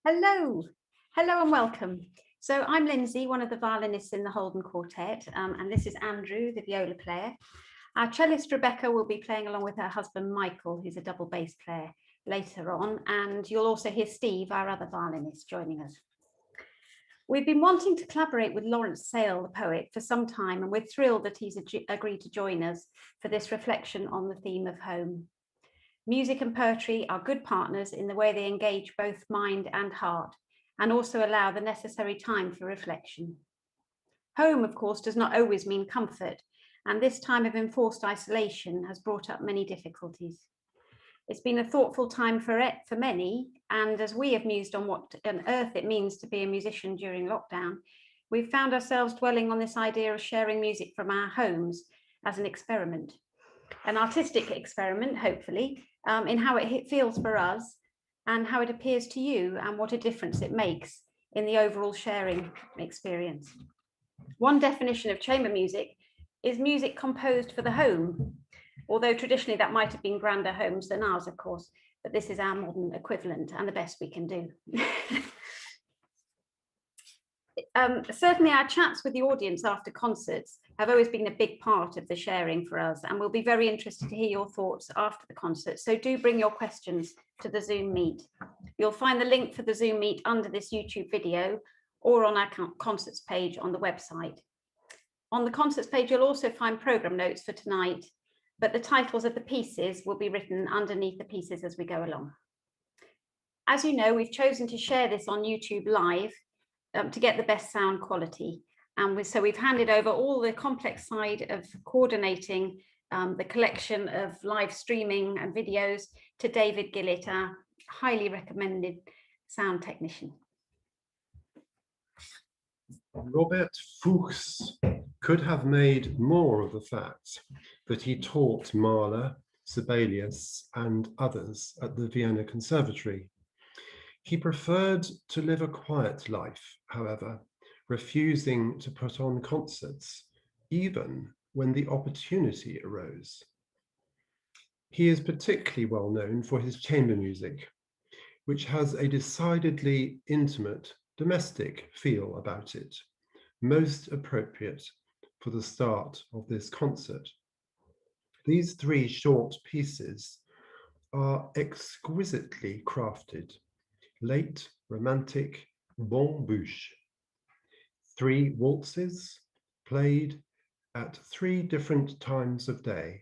Hello, hello and welcome. So I'm Lindsay, one of the violinists in the Haldon Quartet, and this is Andrew, the viola player. Our cellist Rebecca will be playing along with her husband Michael, who's a double bass player, later on, and you'll also hear Steve, our other violinist, joining us. We've been wanting to collaborate with Lawrence Sale, the poet, for some time, and we're thrilled that he's agreed to join us for this reflection on the theme of home. Music and poetry are good partners in the way they engage both mind and heart, and also allow the necessary time for reflection. Home, of course, does not always mean comfort, and this time of enforced isolation has brought up many difficulties. It's been a thoughtful time for many, and as we have mused on what on earth it means to be a musician during lockdown, we've found ourselves dwelling on this idea of sharing music from our homes as an experiment. An artistic experiment, hopefully, in how it feels for us and how it appears to you and what a difference it makes in the overall sharing experience. One definition of chamber music is music composed for the home, although traditionally that might have been grander homes than ours, of course, but this is our modern equivalent and the best we can do. Certainly our chats with the audience after concerts have always been a big part of the sharing for us, and we'll be very interested to hear your thoughts after the concert. So do bring your questions to the Zoom meet. You'll find the link for the Zoom meet under this YouTube video or on our concerts page on the website. On the concerts page, you'll also find program notes for tonight, but the titles of the pieces will be written underneath the pieces as we go along. As you know, we've chosen to share this on YouTube Live to get the best sound quality. And so we've handed over all the complex side of coordinating the collection of live streaming and videos to David Gillett, our highly recommended sound technician. Robert Fuchs could have made more of the fact that he taught Mahler, Sibelius, and others at the Vienna Conservatory. He preferred to live a quiet life, however, refusing to put on concerts, even when the opportunity arose. He is particularly well known for his chamber music, which has a decidedly intimate, domestic feel about it, most appropriate for the start of this concert. These three short pieces are exquisitely crafted, late, romantic, bon bouche. 3 waltzes played at 3 different times of day.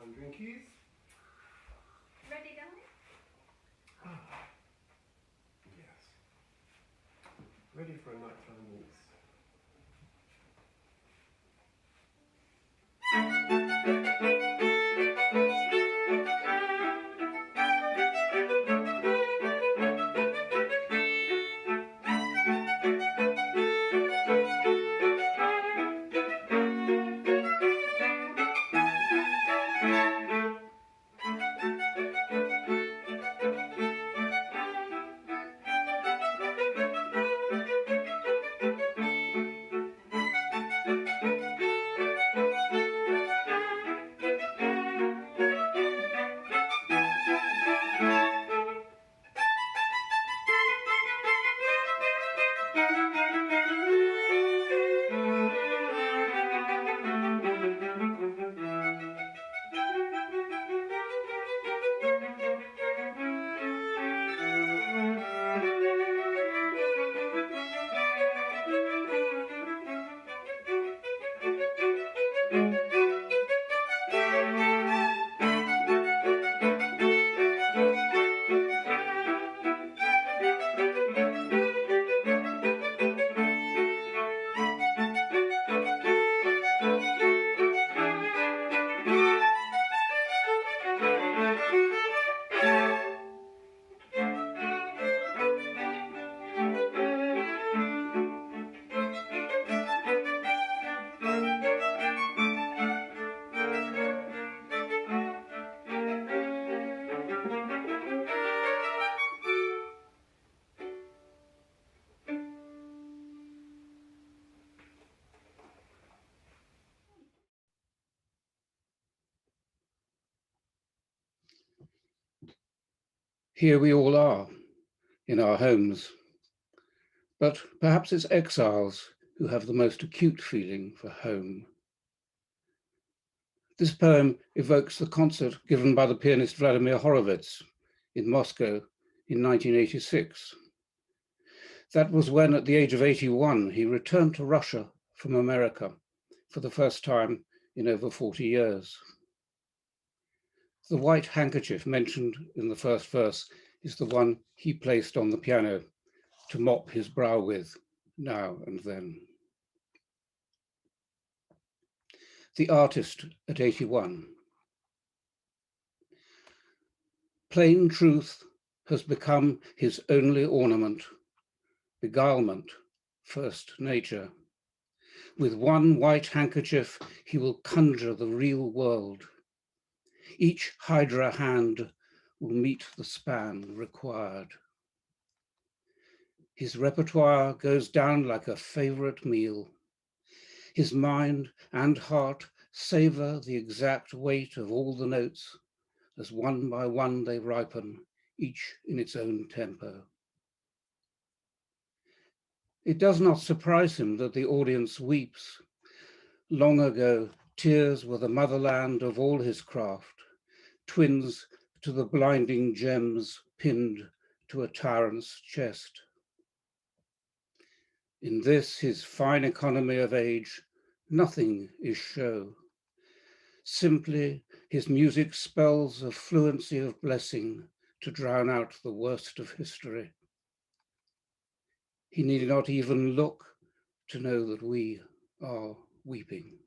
handling keys. Ready, darling? Yes. Ready for a nighttime waltz. Here we all are, in our homes, but perhaps it's exiles who have the most acute feeling for home. This poem evokes the concert given by the pianist Vladimir Horowitz in Moscow in 1986. That was when, at the age of 81, he returned to Russia from America for the first time in over 40 years. The white handkerchief mentioned in the first verse is the one he placed on the piano to mop his brow with now and then. The artist at 81. Plain truth has become his only ornament, beguilement, first nature. With one white handkerchief, he will conjure the real world. Each hydra hand will meet the span required. His repertoire goes down like a favorite meal. His mind and heart savor the exact weight of all the notes as one by one they ripen, each in its own tempo. It does not surprise him that the audience weeps. Long ago, tears were the motherland of all his craft, twins to the blinding gems pinned to a tyrant's chest. In this, his fine economy of age, nothing is show. Simply, his music spells a fluency of blessing to drown out the worst of history. He need not even look to know that we are weeping.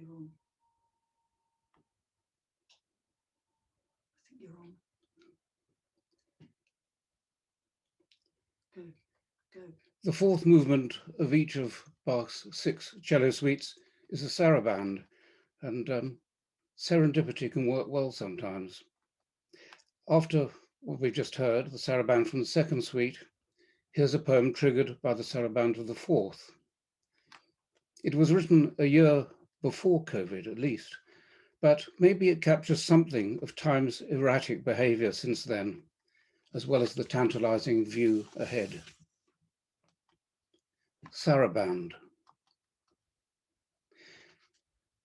you're on. I think you're on. Go, go. The fourth movement of each of Bach's 6 cello suites is a Sarabande, and serendipity can work well sometimes. After what we've just heard, the Sarabande from the second suite, here's a poem triggered by the Sarabande of the fourth. It was written a year before COVID, at least, but maybe it captures something of time's erratic behavior since then, as well as the tantalizing view ahead. Sarabande.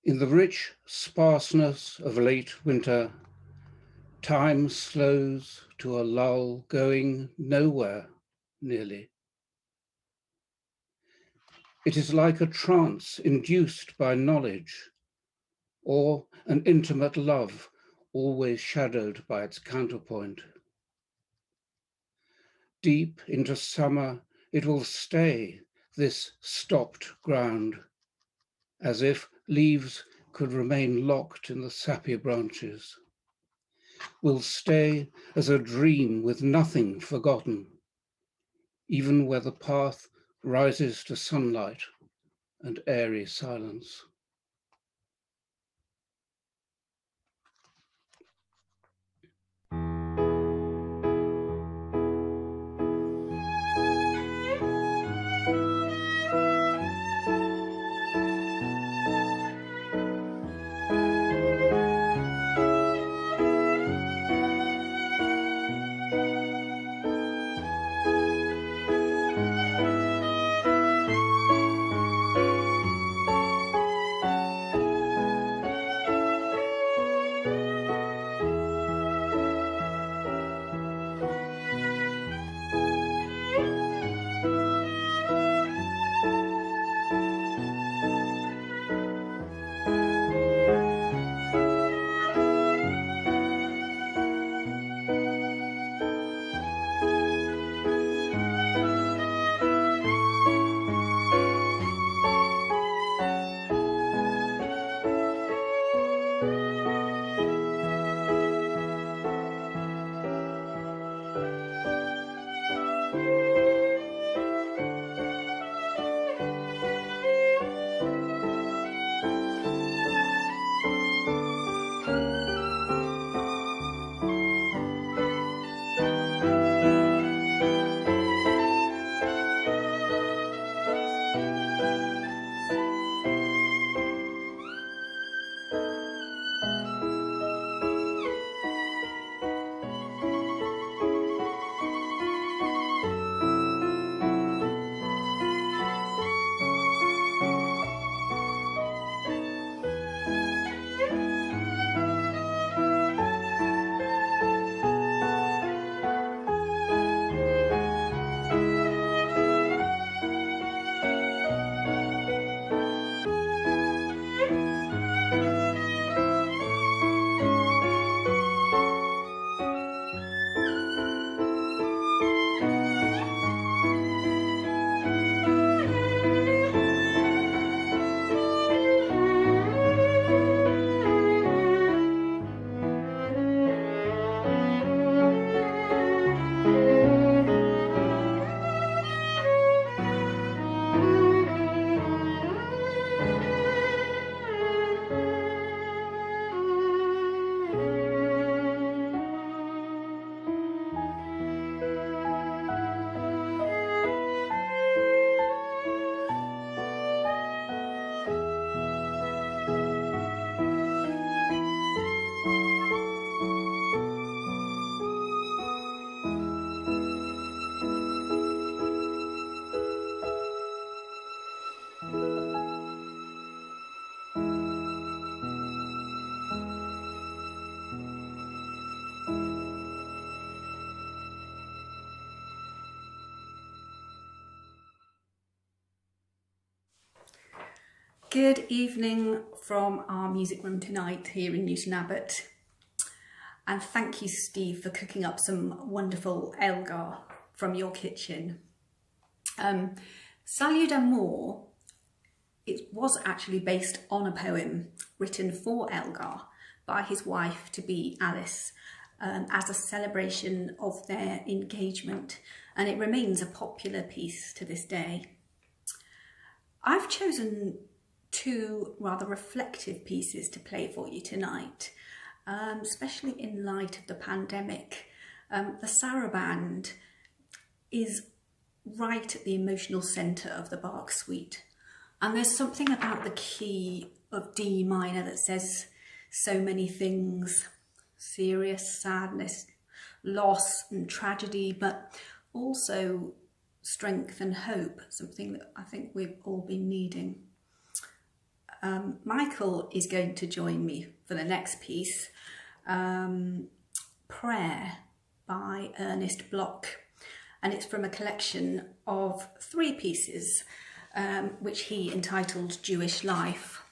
In the rich sparseness of late winter, time slows to a lull going nowhere, nearly. It is like a trance induced by knowledge, or an intimate love always shadowed by its counterpoint. Deep into summer it will stay, this stopped ground, as if leaves could remain locked in the sappy branches, will stay as a dream with nothing forgotten, even where the path rises to sunlight and airy silence. Good evening from our music room tonight here in Newton Abbot. And thank you, Steve, for cooking up some wonderful Elgar from your kitchen. Salut d'amour it was actually based on a poem written for Elgar by his wife-to-be Alice as a celebration of their engagement, and it remains a popular piece to this day. I've chosen two rather reflective pieces to play for you tonight, especially in light of the pandemic. The Sarabande is right at the emotional centre of the Bach suite, and there's something about the key of D minor that says so many things: serious sadness, loss and tragedy, but also strength and hope, something that I think we've all been needing. Michael is going to join me for the next piece, Prayer by Bloch, and it's from a collection of 3 pieces which he entitled Jewish Life.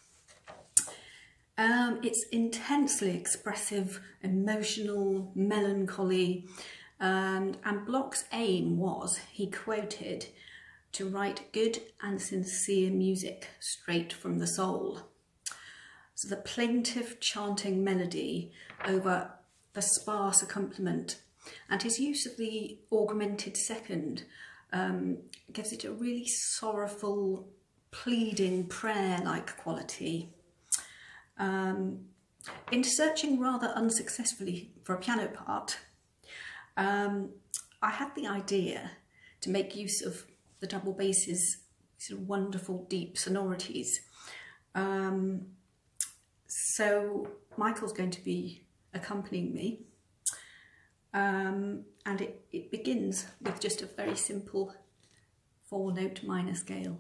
It's intensely expressive, emotional, melancholy, and Bloch's aim was, he quoted, to write good and sincere music straight from the soul. So the plaintive chanting melody over the sparse accompaniment and his use of the augmented second gives it a really sorrowful, pleading, prayer-like quality. In searching rather unsuccessfully for a piano part, I had the idea to make use of the double basses, sort of wonderful deep sonorities. So Michael's going to be accompanying me, and it begins with just a very simple 4-note minor scale.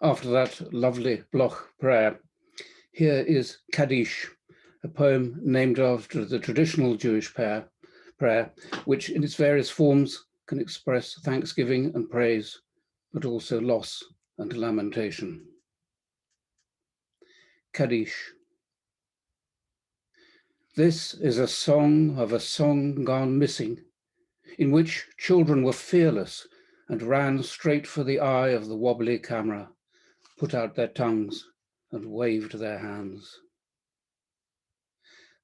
After that lovely Bloch prayer, here is Kaddish, a poem named after the traditional Jewish prayer, which in its various forms can express thanksgiving and praise, but also loss and lamentation. Kaddish. This is a song of a song gone missing, in which children were fearless and ran straight for the eye of the wobbly camera, put out their tongues and waved their hands.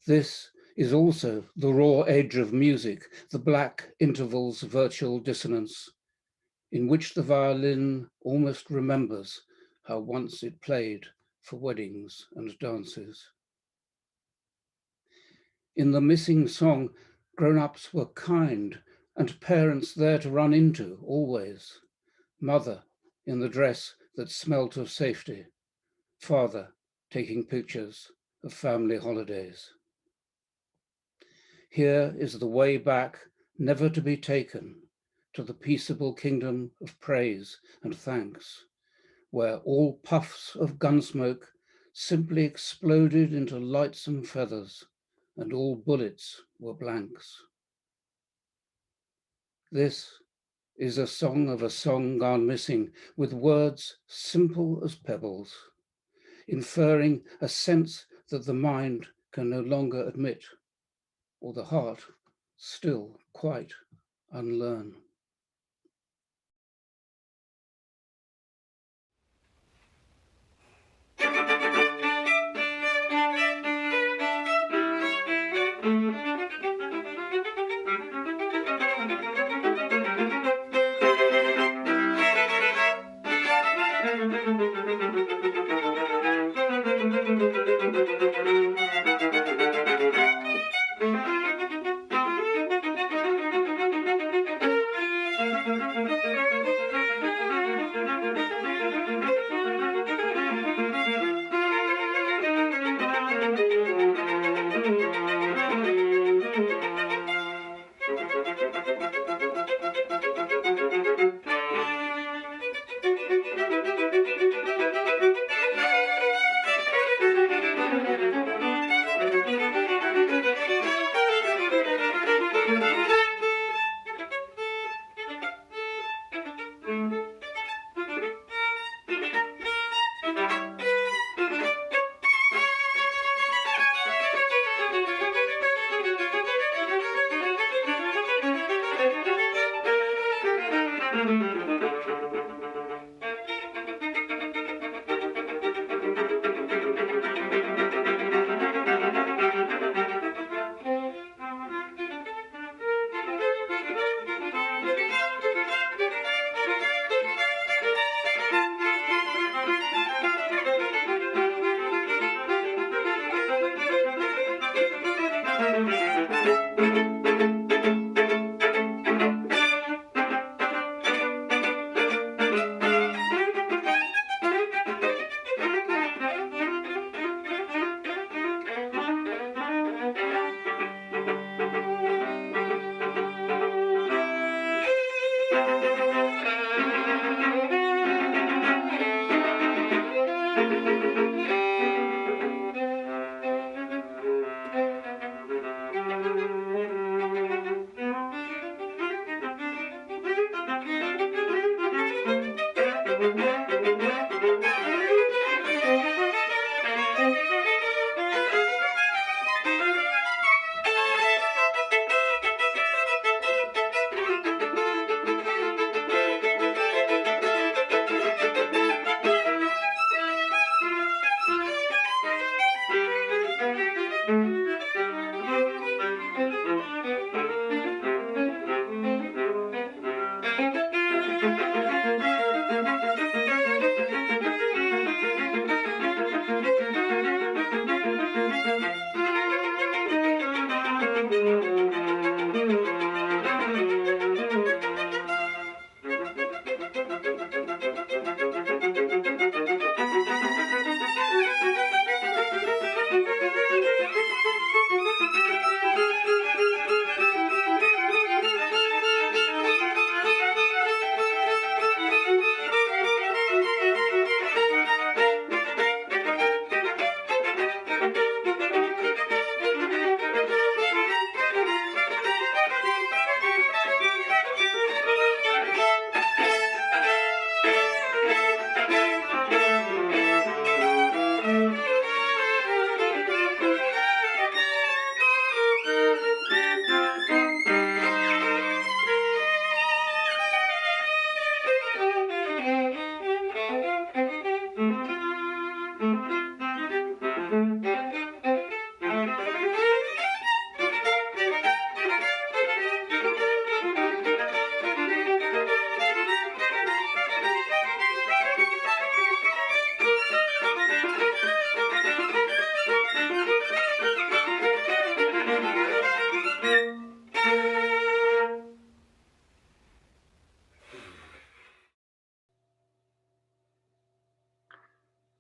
This is also the raw edge of music, the black intervals virtual dissonance, in which the violin almost remembers how once it played for weddings and dances. In the missing song, grown-ups were kind and parents there to run into always. Mother in the dress that smelt of safety, father taking pictures of family holidays. Here is the way back, never to be taken, to the peaceable kingdom of praise and thanks, where all puffs of gunsmoke simply exploded into lightsome feathers, and all bullets were blanks. This is a song of a song gone missing, with words simple as pebbles, inferring a sense that the mind can no longer admit, or the heart still quite unlearn.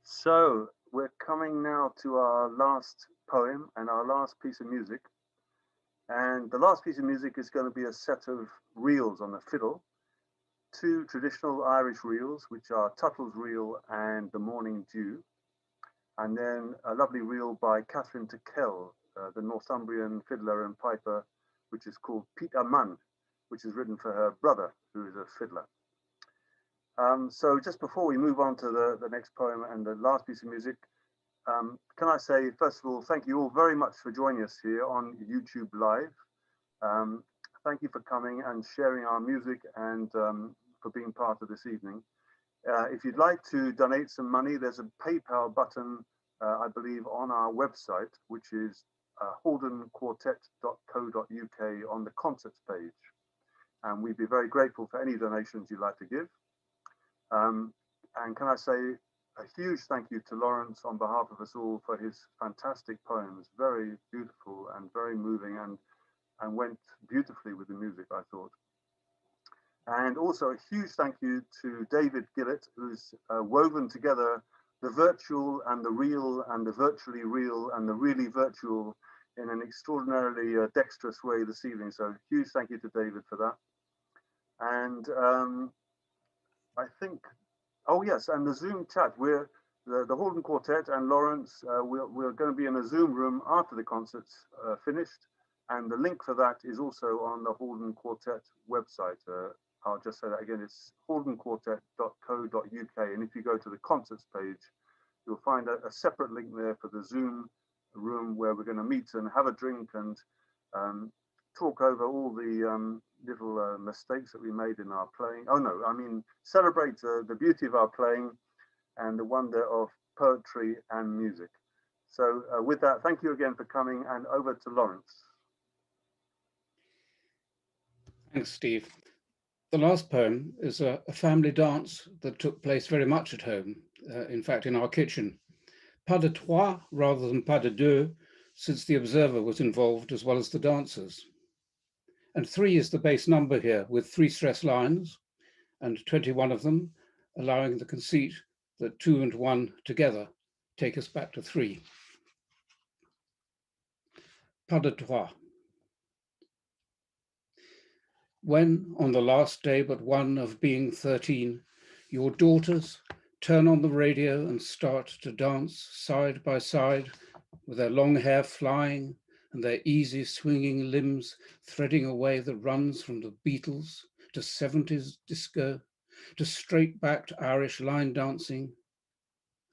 So we're coming now to our last poem and our last piece of music. And the last piece of music is going to be a set of reels on the fiddle, two traditional Irish reels, which are Tuttle's Reel and The Morning Dew, and then a lovely reel by Catherine Tickell, the Northumbrian fiddler and piper, which is called Peter Munn, which is written for her brother, who is a fiddler. So just before we move on to the next poem and the last piece of music, can I say, first of all, thank you all very much for joining us here on YouTube Live. Thank you for coming and sharing our music and for being part of this evening. If you'd like to donate some money, there's a PayPal button, I believe, on our website, which is haldonquartet.co.uk on the concerts page. And we'd be very grateful for any donations you'd like to give. And can I say a huge thank you to Lawrence on behalf of us all for his fantastic poems, very beautiful and very moving, and went beautifully with the music, I thought. And also a huge thank you to David Gillett, who's woven together the virtual and the real and the virtually real and the really virtual in an extraordinarily dexterous way this evening. So huge thank you to David for that. And I think, oh yes, and the Zoom chat, we're the Haldon Quartet and Lawrence, we're going to be in a Zoom room after the concert's finished. And the link for that is also on the Haldon Quartet website. I'll just say that again, it's haldonquartet.co.uk. And if you go to the concerts page, you'll find a separate link there for the Zoom room where we're going to meet and have a drink and talk over all the little mistakes that we made in our playing. Oh no, I mean, celebrate the beauty of our playing and the wonder of poetry and music. So with that, thank you again for coming, and over to Lawrence. Thanks, Steve. The last poem is a family dance that took place very much at home, in fact, in our kitchen. Pas de trois rather than pas de deux, since the observer was involved as well as the dancers. And 3 is the base number here, with 3 stress lines, and 21 of them, allowing the conceit that 2 and 1 together take us back to 3. Pas de trois. When, on the last day but one of being 13, your daughters turn on the radio and start to dance side by side, with their long hair flying and their easy swinging limbs threading away the runs from the Beatles to 70s disco, to straight-backed Irish line dancing,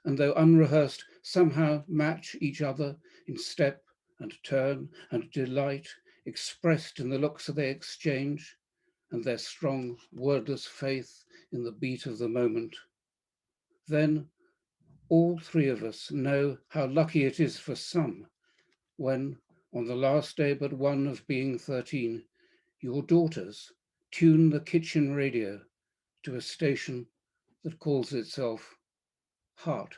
and though unrehearsed, somehow match each other in step and turn and delight expressed in the looks they exchange and their strong, wordless faith in the beat of the moment. Then all 3 of us know how lucky it is for some when, on the last day but one of being 13, your daughters tune the kitchen radio to a station that calls itself Heart.